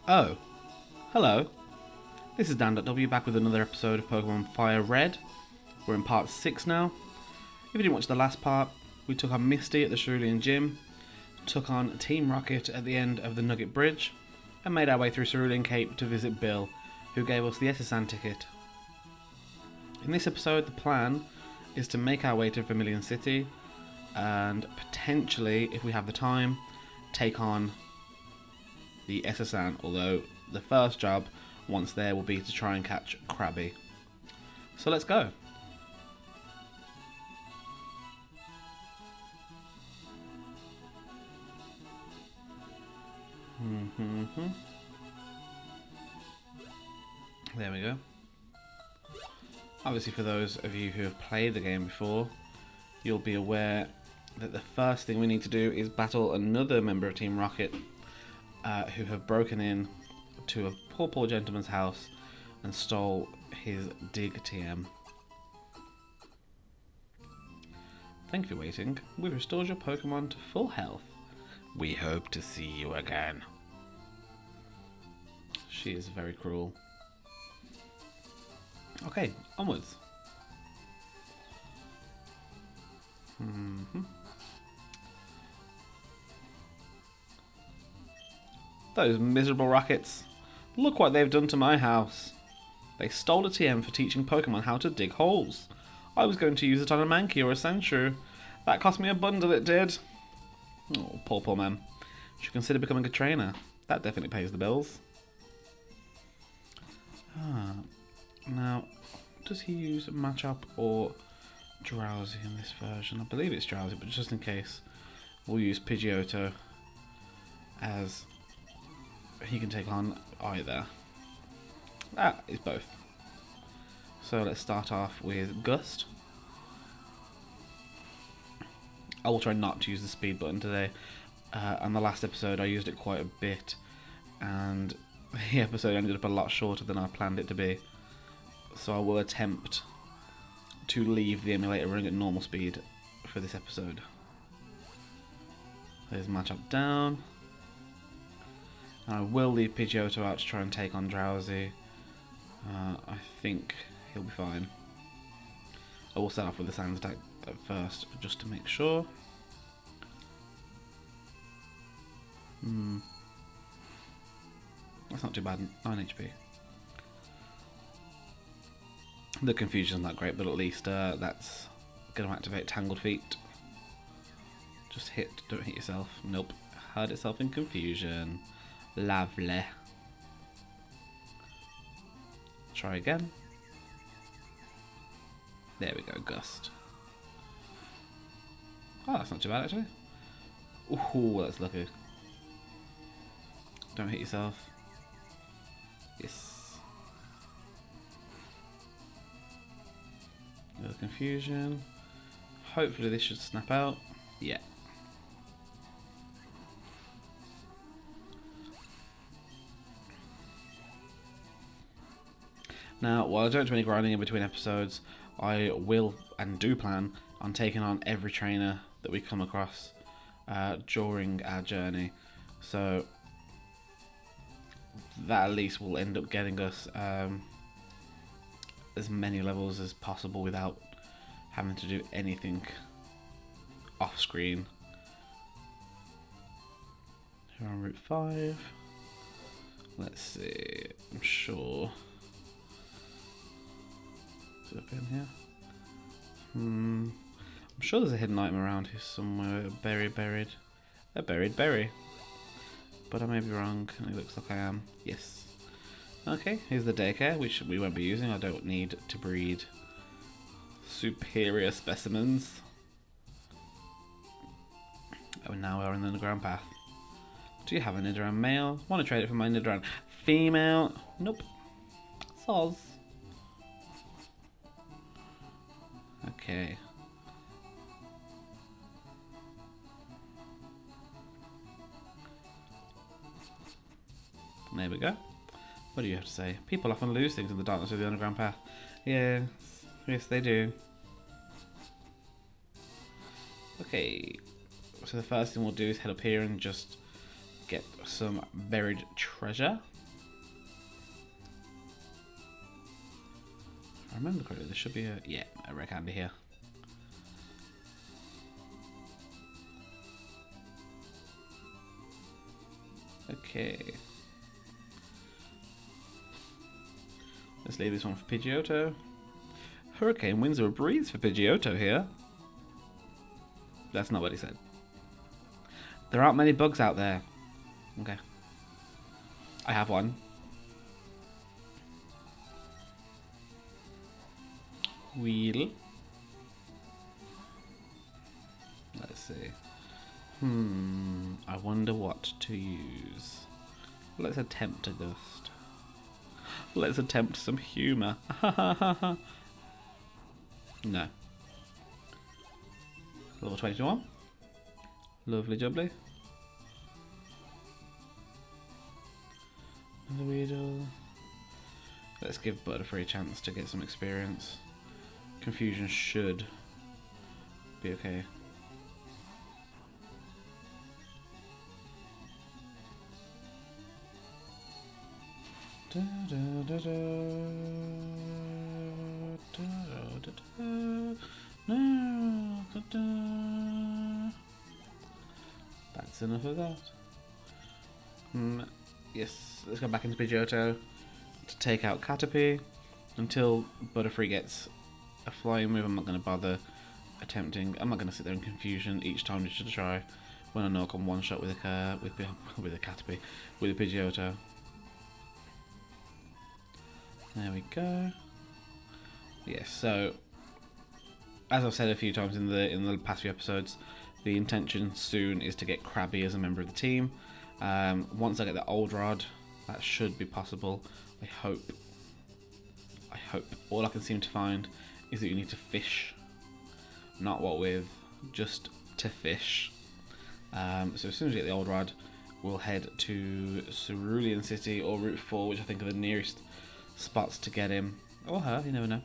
Oh, hello. This is Dan.W back with another episode of Pokemon Fire Red. We're in part 6 now. If you didn't watch the last part, we took on Misty at the Cerulean Gym, took on Team Rocket at the end of the Nugget Bridge, and made our way through Cerulean Cape to visit Bill, who gave us the SSN ticket. In this episode, the plan is to make our way to Vermillion City, and potentially, if we have the time, take on the SSN, although the first job once there will be to try and catch Krabby. So let's go. There we go. Obviously, for those of you who have played the game before, you'll be aware that the first thing we need to do is battle another member of Team Rocket who have broken in to a poor gentleman's house and stole his Dig TM. Thank you for waiting. We've restored your Pokemon to full health. We hope to see you again. She is very cruel. Okay, onwards. Those miserable Rockets. Look what they've done to my house. They stole a TM for teaching Pokemon how to dig holes. I was going to use it on a Mankey or a Sandshrew. That cost me a bundle, it did. Oh, poor man. Should consider becoming a trainer. That definitely pays the bills. Now, does he use Matchup or Drowsy in this version? I believe it's Drowsy, but just in case, we'll use Pidgeotto, as he can take on either. It's both. So let's start off with Gust. I will try not to use the speed button today. On the last episode I used it quite a bit, and the episode ended up a lot shorter than I planned it to be. So I will attempt to leave the emulator running at normal speed for this episode. There's Matchup down. And I will leave Pidgeotto out to try and take on Drowsy. I think he'll be fine. I will start off with the Sand attack at first, just to make sure. That's not too bad, 9 HP. The confusion's not great, but at least that's going to activate Tangled Feet. Just hit, don't hit yourself. Nope, hurt itself in confusion. Lovely. Try again. There we go, Gust. Oh, that's not too bad actually. Ooh, that's lucky. Don't hit yourself. Yes. Little confusion. Hopefully this should snap out. Yeah. Now, while I don't do any grinding in between episodes, I will and do plan on taking on every trainer that we come across during our journey. So that at least will end up getting us as many levels as possible without having to do anything off screen. We're on Route 5. Let's see, I'm sure. Is it up in here? I'm sure there's a hidden item around here somewhere. Buried. A buried berry. But I may be wrong. It looks like I am. Yes. Okay, here's the daycare, which we won't be using. I don't need to breed superior specimens. Oh, now we're in the underground path. Do you have a Nidoran male? Want to trade it for my Nidoran female? Nope. Soz. Okay. There we go. What do you have to say? People often lose things in the darkness of the underground path. Yes, yes they do. Okay, so the first thing we'll do is head up here and just get some buried treasure. I remember correctly, there should be a rare candy here. Okay. Let's leave this one for Pidgeotto. Hurricane winds or a breeze for Pidgeotto here. That's not what he said. There aren't many bugs out there. Okay. I have one. Wheel. Let's see. I wonder what to use. Let's attempt a ghost. Let's attempt some humour. No. Level 21. Lovely jubbly. Another Weedle. Let's give Butterfree a chance to get some experience. Confusion should be okay. That's enough of that. Yes, let's go back into Pidgeotto to take out Caterpie. Until Butterfree gets a flying move, I'm not going to bother attempting. I'm not going to sit there in confusion each time just to try when I know I can one shot with a Caterpie, with a Pidgeotto. There we go. Yes, so as I've said a few times in the past few episodes, the intention soon is to get Krabby as a member of the team. Once I get the old rod, that should be possible. I hope. All I can seem to find is that you need to fish, not what with, just to fish. So as soon as we get the old rod, we'll head to Vermillion City or Route 4, which I think are the nearest spots to get him, or her, you never know.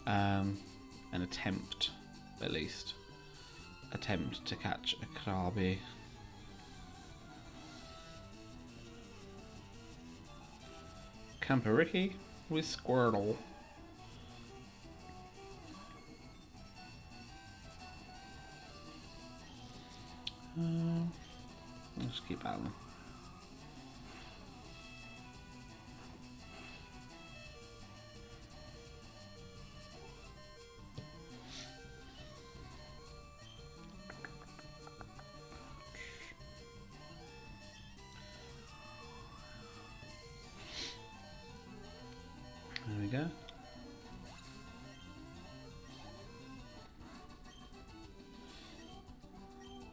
An attempt, at least. Attempt to catch a Krabby. Campericki with Squirtle. Let's keep battling. There we go.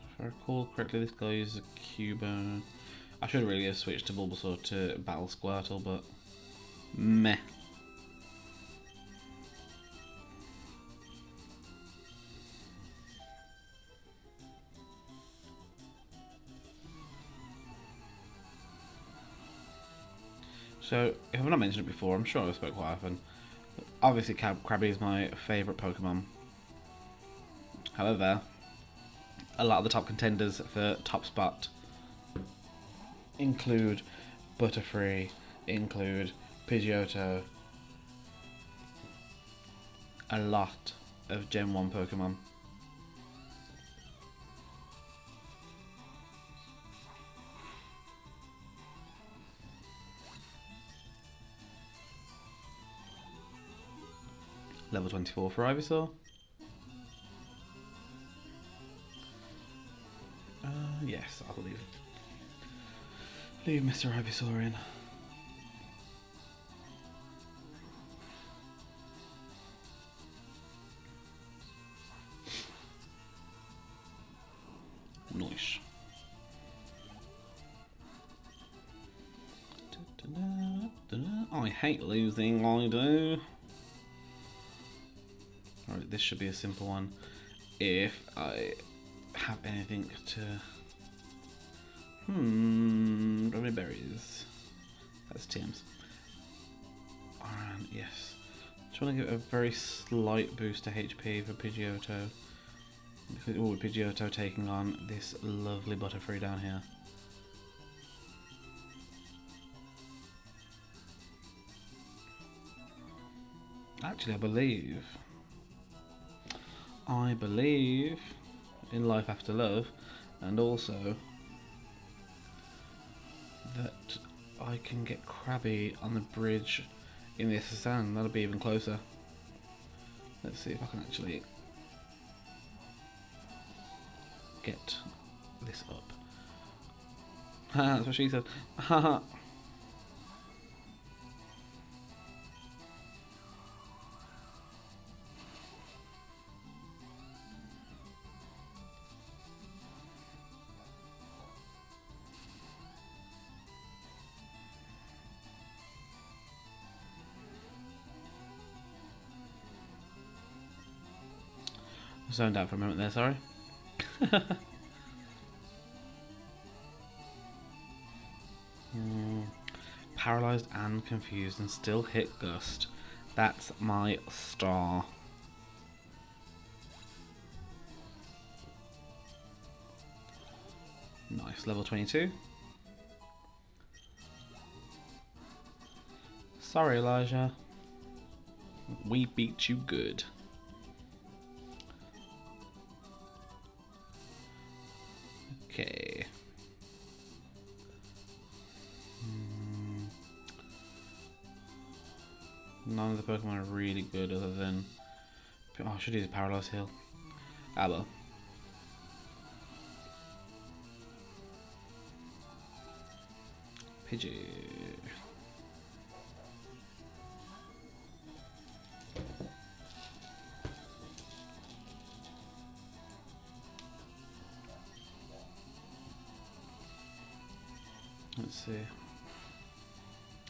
If I recall correctly, this guy uses a Cubone. I should really have switched to Bulbasaur to battle Squirtle, but meh. So, if I've not mentioned it before, I'm sure I've spoke quite often. Obviously, Krabby is my favourite Pokemon. However, a lot of the top contenders for top spot include Butterfree, include Pidgeotto, a lot of Gen 1 Pokemon. Level 24 for Ivysaur. Yes, I'll leave Mr. Ivysaur in. Nice. I hate losing, I do. Alright, this should be a simple one. If I have anything to... do I have any berries? That's Tim's. Alright, yes. Just want to give it a very slight boost to HP for Pidgeotto. Because with Pidgeotto taking on this lovely Butterfree down here. Actually, I believe in life after love, and also that I can get Krabby on the bridge in the SSN. That'll be even closer. Let's see if I can actually get this up. Haha, that's what she said. Haha. Zoned out for a moment there, sorry. Paralysed and confused and still hit Gust. That's my star. Nice, level 22. Sorry, Elijah. We beat you good. Okay. None of the Pokemon are really good other than... Oh, I should use a Paralyze Heal. Ah well. Pidgey. Let's see.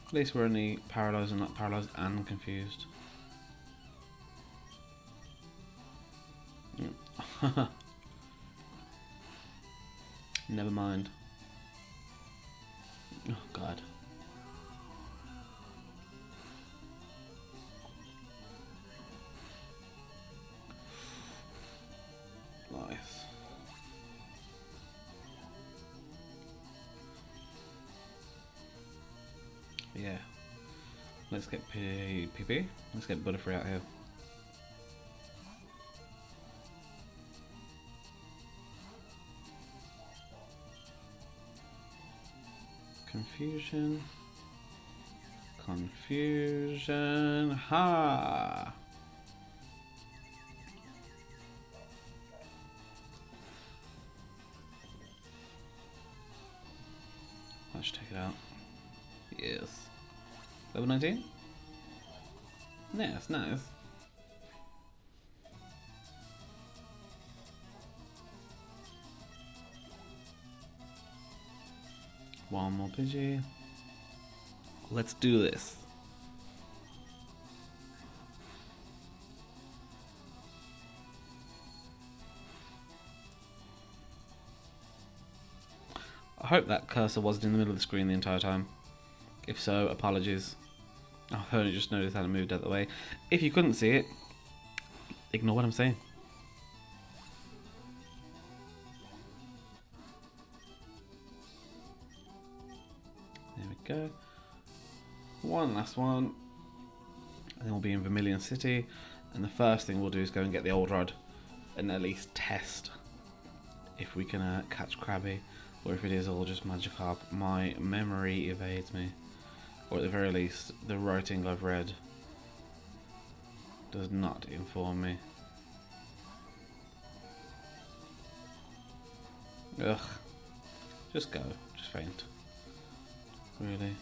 At least we're only paralysed and not paralysed and confused. Never mind. Oh god. Nice. Yeah. Let's get PP. Let's get Butterfree out here. Confusion. Confusion. Ha! Let's take it out. Yes. Level 19? Yes, nice. One more Pidgey. Let's do this. I hope that cursor wasn't in the middle of the screen the entire time. If so, apologies. I've only just noticed that it moved out of the way. If you couldn't see it, ignore what I'm saying. There we go. One last one. And then we'll be in Vermillion City. And the first thing we'll do is go and get the old rod and at least test if we can catch Krabby, or if it is all just Magikarp. My memory evades me. Or at the very least, the writing I've read does not inform me. Ugh. Just go. Just faint. Really.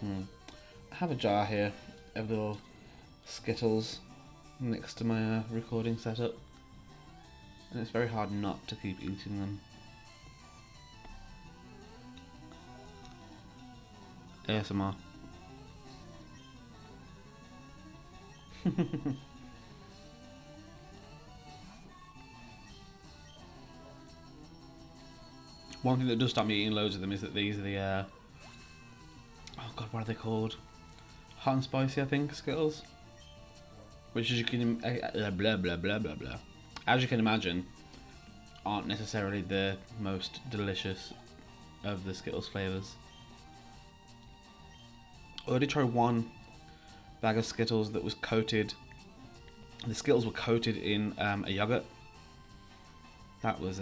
I have a jar here of little Skittles next to my recording setup. And it's very hard not to keep eating them. ASMR. One thing that does stop me eating loads of them is that these are the oh god, what are they called? Hot and spicy, I think, Skittles. Which, as you can blah blah blah blah blah. As you can imagine, aren't necessarily the most delicious of the Skittles flavours. I already tried one bag of Skittles that was coated. The Skittles were coated in a yogurt. That was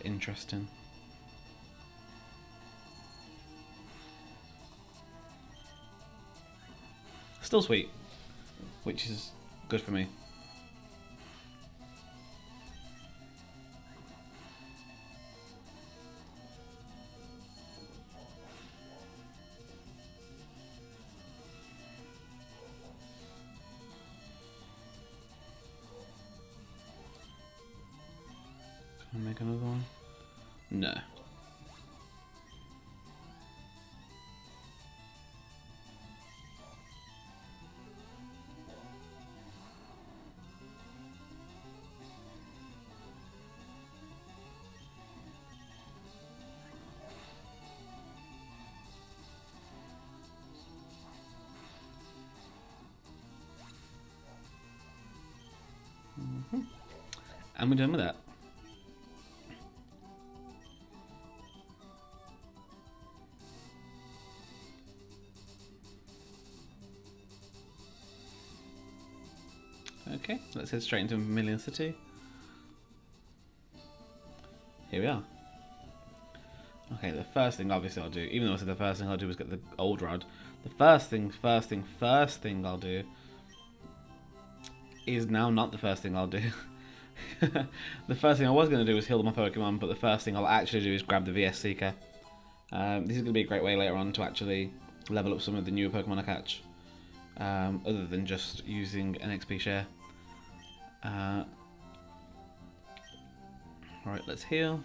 interesting. Still sweet, which is good for me. Can I make another one? No. And we're done with that. Okay, let's head straight into Vermillion City. Here we are. Okay, the first thing obviously I'll do, even though I said the first thing I'll do is get the old rod, the first thing I'll do is now not the first thing I'll do. The first thing I was going to do was heal my Pokemon, but the first thing I'll actually do is grab the VS Seeker. This is going to be a great way later on to actually level up some of the newer Pokemon I catch, other than just using an XP share. Alright, let's heal.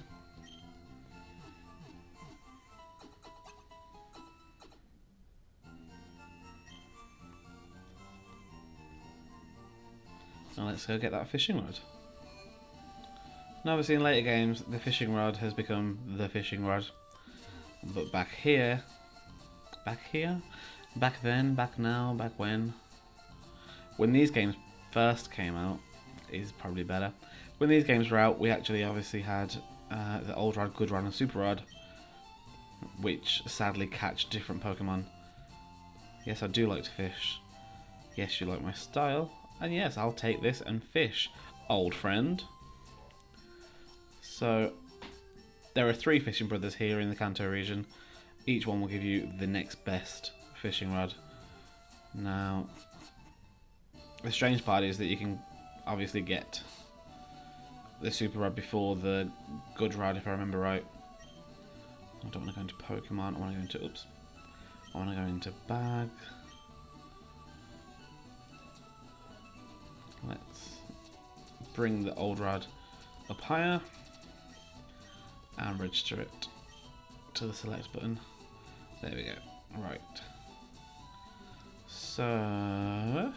Now let's go get that fishing rod. Now obviously in later games the fishing rod has become the fishing rod. But back then, back now, back when these games first came out is probably better. When these games were out, we actually obviously had the old rod, good rod and super rod, which sadly catch different Pokemon. Yes, I do like to fish. Yes, you like my style. And yes, I'll take this and fish, old friend. So, there are 3 fishing brothers here in the Kanto region. Each one will give you the next best fishing rod. Now, the strange part is that you can obviously get the super rod before the good rod, if I remember right. I don't want to go into Pokemon, I want to go into, oops. I want to go into bag. Let's bring the old rod up higher and register it to the select button. There we go. Right. So,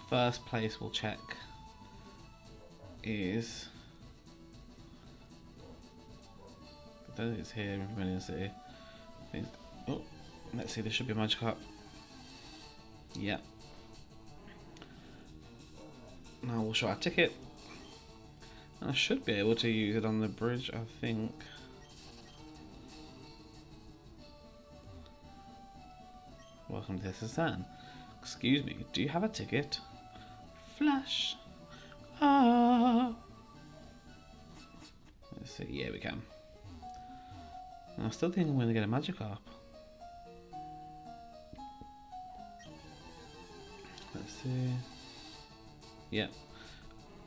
first place we'll check is, I don't think it's here in Vermillion City. Oh, let's see, there should be a Magikarp. Yeah. Now we'll show our ticket. And I should be able to use it on the bridge, I think. Welcome to Sasan. Excuse me, do you have a ticket? Flash. Ah. Let's see, yeah we can. I still think I'm going to get a Magikarp. Let's see. Yeah.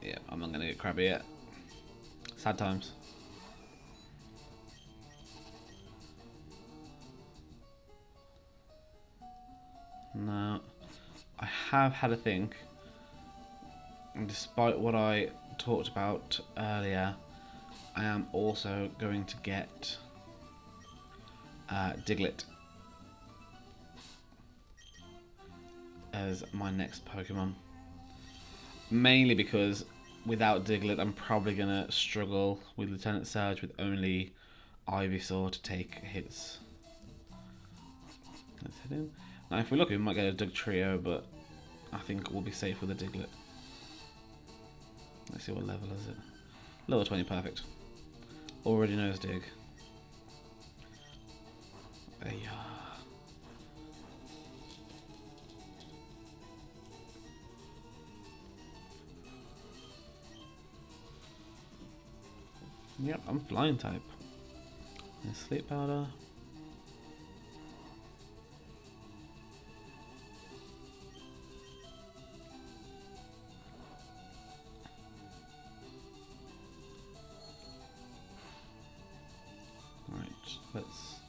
Yeah, I'm not going to get Krabby yet. Sad times. Now, I have had a think, and despite what I talked about earlier, I am also going to get Diglett as my next Pokemon. Mainly because without Diglett I'm probably going to struggle with Lieutenant Surge with only Ivysaur to take hits. Let's head in. Now if we look, we might get a Dugtrio, but I think we'll be safe with a Diglett. Let's see, what level is it? Level 20, perfect. Already knows Dig. Yeah. Yep, I'm flying type. Sleep powder. Right, it's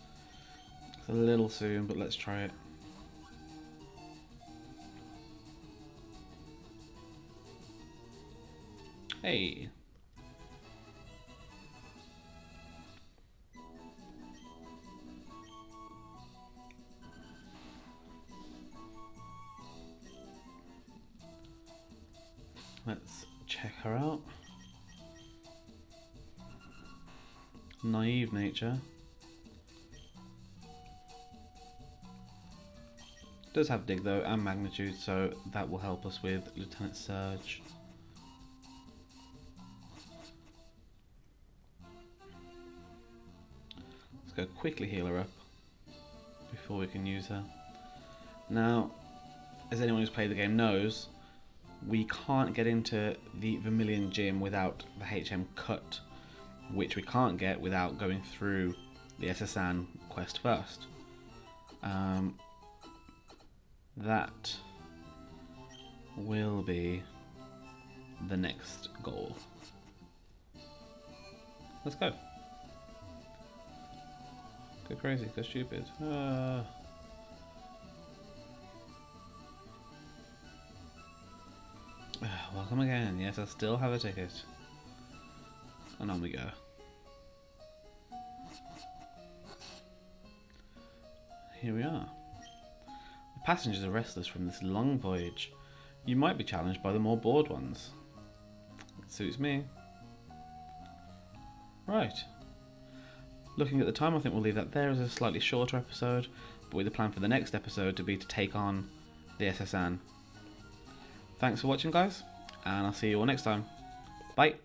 a little soon, but let's try it. Hey. Let's check her out. Naive nature. Does have dig though and magnitude, so that will help us with Lieutenant Surge. Let's go quickly heal her up before we can use her. Now, as anyone who's played the game knows, we can't get into the Vermillion gym without the HM cut, which we can't get without going through the SSN quest first. That will be the next goal. Let's go. Go crazy, go stupid. Welcome again. Yes, I still have a ticket. And on we go. Here we are. The passengers are restless from this long voyage. You might be challenged by the more bored ones. It suits me. Right. Looking at the time, I think we'll leave that there as a slightly shorter episode, but with the plan for the next episode to be to take on the SSN. Thanks for watching, guys, and I'll see you all next time. Bye.